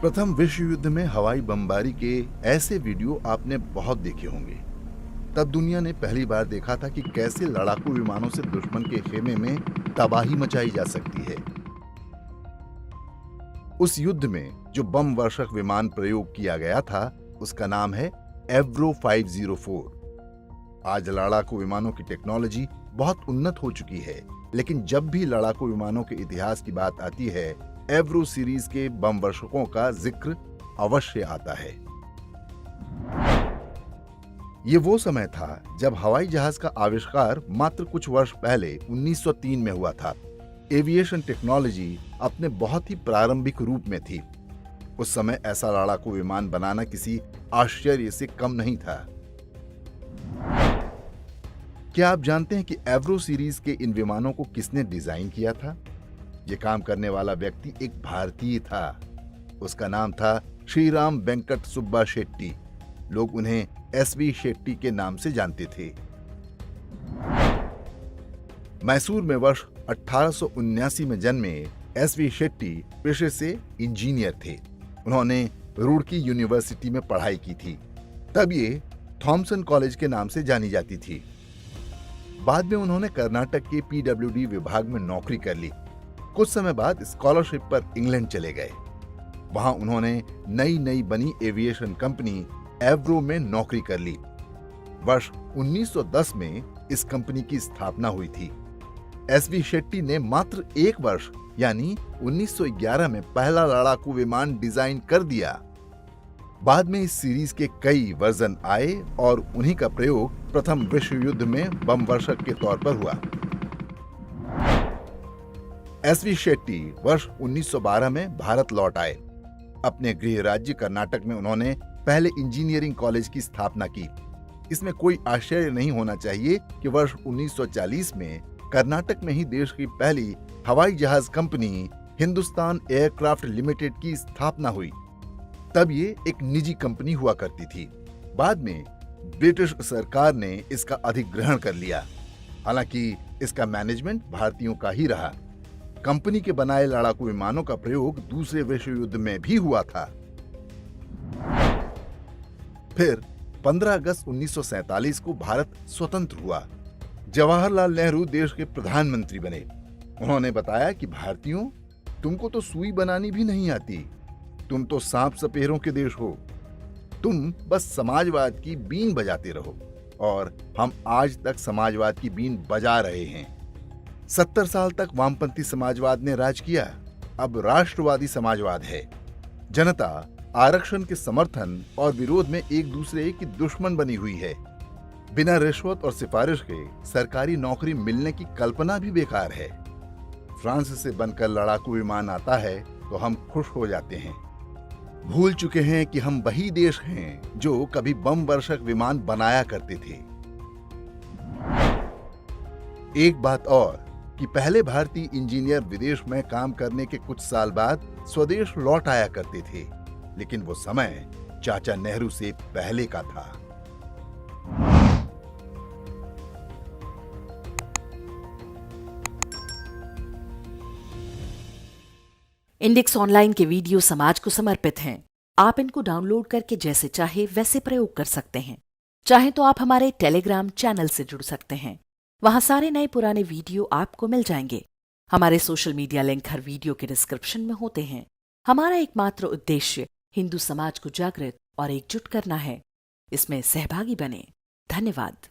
प्रथम विश्व युद्ध में हवाई बमबारी के ऐसे वीडियो आपने बहुत देखे होंगे। तब दुनिया ने पहली बार देखा था कि कैसे लड़ाकू विमानों से दुश्मन के खेमे में तबाही मचाई जा सकती है। उस युद्ध में जो बम वर्षक विमान प्रयोग किया गया था उसका नाम है एव्रो 504। आज लड़ाकू विमानों की टेक्नोलॉजी बहुत उन्नत हो चुकी है, लेकिन जब भी लड़ाकू विमानों के इतिहास की बात आती है एव्रो सीरीज के बम वर्षकों का जिक्र अवश्य आता है। ये वो समय था जब हवाई जहाज का आविष्कार मात्र कुछ वर्ष पहले 1903 में हुआ था। एविएशन टेक्नोलॉजी अपने बहुत ही प्रारंभिक रूप में थी। उस समय ऐसा लड़ाकू विमान बनाना किसी आश्चर्य से कम नहीं था। क्या आप जानते हैं कि एव्रो सीरीज के इन विमानों को किसने डिजाइन किया था? ये काम करने वाला व्यक्ति एक भारतीय था। उसका नाम था श्रीराम वेंकट सुब्बा शेट्टी। लोग उन्हें एसवी शेट्टी के नाम से जानते थे। मैसूर में वर्ष 1879 में जन्मे एसवी शेट्टी पेशे से इंजीनियर थे। उन्होंने रुड़की यूनिवर्सिटी में पढ़ाई की थी। तब ये थॉमसन कॉलेज के नाम से जानी जाती थी। बाद में उन्होंने कर्नाटक के पीडब्ल्यूडी विभाग में नौकरी कर ली। कुछ समय बाद स्कॉलरशिप पर इंग्लैंड चले गए। वहां उन्होंने नई बनी एविएशन कंपनी एव्रो में नौकरी कर ली। वर्ष 1910 में इस कंपनी की स्थापना हुई थी। एसवी शेट्टी ने मात्र एक वर्ष यानी 1911 में पहला लड़ाकू विमान डिजाइन कर दिया। बाद में इस सीरीज के कई वर्जन आए और उन्हीं का प्रयोग प्रथम विश्व युद्ध में बम वर्षक के तौर पर हुआ। एसवी शेट्टी वर्ष 1912 में भारत लौट आए। अपने गृह राज्य कर्नाटक में उन्होंने पहले इंजीनियरिंग कॉलेज की स्थापना की। इसमें कोई आश्चर्य नहीं होना चाहिए कि वर्ष 1940 में कर्नाटक में ही देश की पहली हवाई जहाज कंपनी हिंदुस्तान एयरक्राफ्ट लिमिटेड की स्थापना हुई। तब ये एक निजी कंपनी हुआ करती थी। बाद में ब्रिटिश सरकार ने इसका अधिग्रहण कर लिया। हालांकि इसका मैनेजमेंट भारतीयों का ही रहा। कंपनी के बनाए लड़ाकू विमानों का प्रयोग दूसरे विश्व युद्ध में भी हुआ था। फिर 15 अगस्त 1947 को भारत स्वतंत्र हुआ। जवाहरलाल नेहरू देश के प्रधानमंत्री बने। उन्होंने बताया कि भारतीयों, तुमको तो सुई बनानी भी नहीं आती। तुम तो सांप सपेरों के देश हो। तुम बस समाजवाद की बीन बजाते रहो। और हम आज तक समाजवाद की बीन बजा रहे हैं। 70 साल तक वामपंथी समाजवाद ने राज किया। अब राष्ट्रवादी समाजवाद है। जनता आरक्षण के समर्थन और विरोध में एक दूसरे की दुश्मन बनी हुई है। बिना रिश्वत और सिफारिश के सरकारी नौकरी मिलने की कल्पना भी बेकार है। फ्रांस से बनकर लड़ाकू विमान आता है तो हम खुश हो जाते हैं। भूल चुके हैं कि हम वही देश हैं जो कभी बम वर्षक विमान बनाया करते थे। एक बात और कि पहले भारतीय इंजीनियर विदेश में काम करने के कुछ साल बाद स्वदेश लौट आया करते थे, लेकिन वो समय चाचा नेहरू से पहले का था। इंडेक्स ऑनलाइन के वीडियो समाज को समर्पित हैं। आप इनको डाउनलोड करके जैसे चाहे वैसे प्रयोग कर सकते हैं। चाहे तो आप हमारे टेलीग्राम चैनल से जुड़ सकते हैं। वहां सारे नए पुराने वीडियो आपको मिल जाएंगे। हमारे सोशल मीडिया लिंक हर वीडियो के डिस्क्रिप्शन में होते हैं। हमारा एकमात्र उद्देश्य हिंदू समाज को जागृत और एकजुट करना है। इसमें सहभागी बने। धन्यवाद।